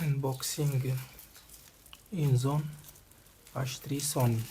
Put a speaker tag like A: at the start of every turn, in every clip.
A: Unboxing InZone H3 Sony.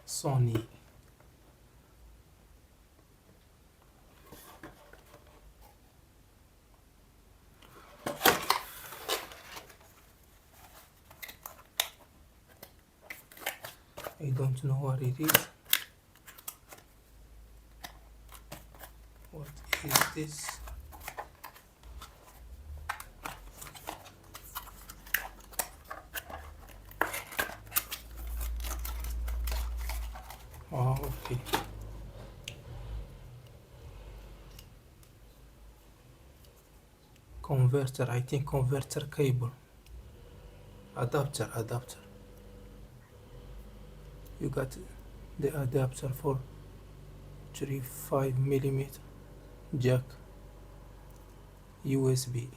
A: Sony. I don't know what it is. What is this? Oh, okay. Converter, I think converter cable. Adapter. You got the adapter for 3.5mm jack USB.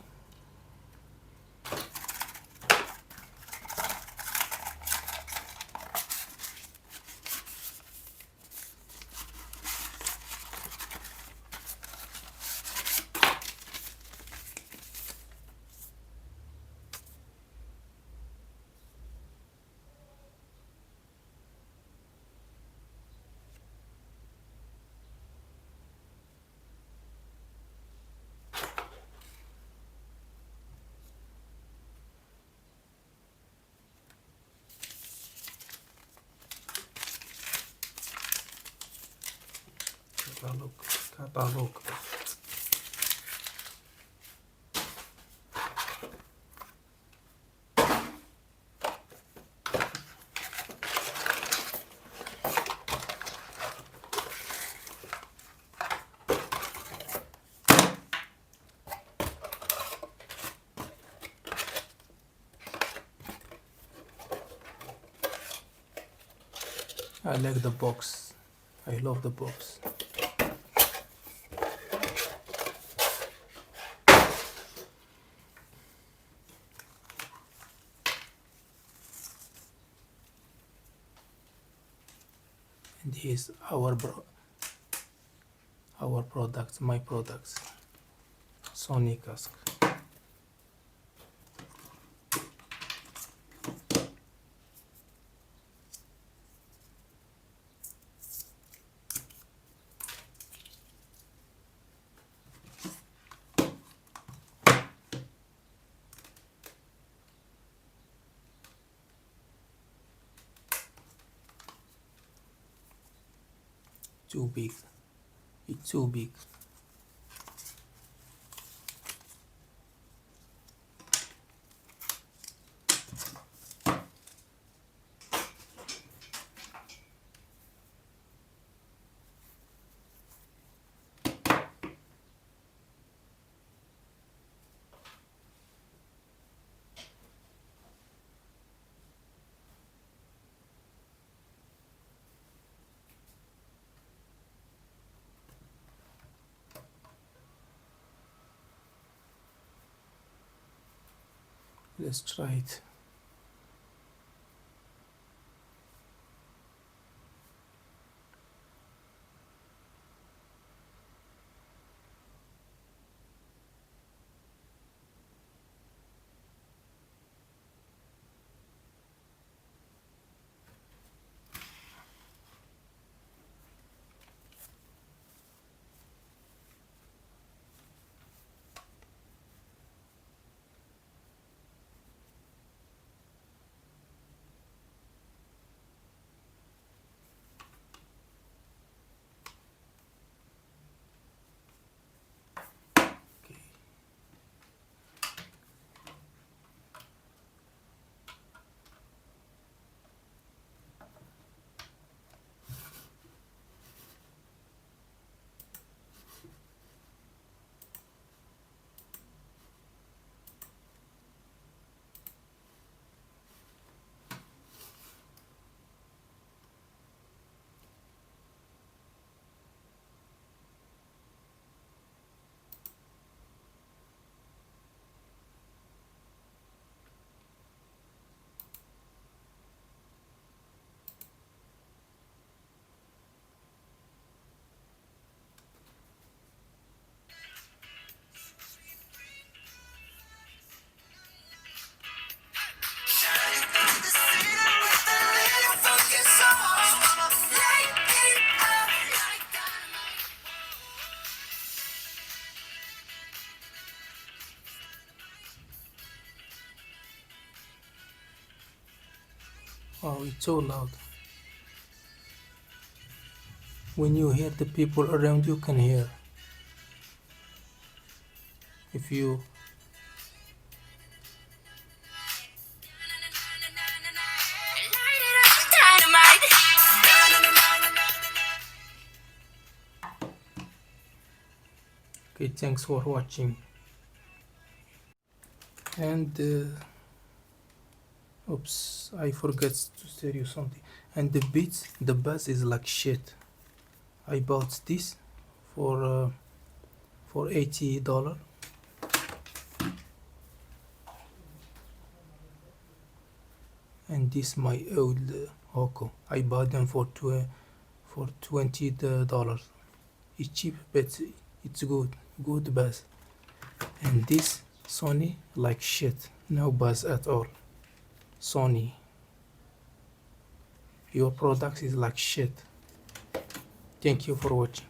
A: Catalog. I like the box. I love the box. And here's our products, my products. Sony cask. Too big. It's too big. Let's try it. Okay. Oh, it's so loud. When you hear, the people around you can hear. If you Okay, thanks for watching. And oops, I forgot to tell you something. And the beats, the bass is like shit. I bought this for $80. And this my old Hoko. I bought them for $20. It's cheap, but it's good bass. And this Sony, like shit, no bass at all. Sony, your product is like shit. Thank you for watching.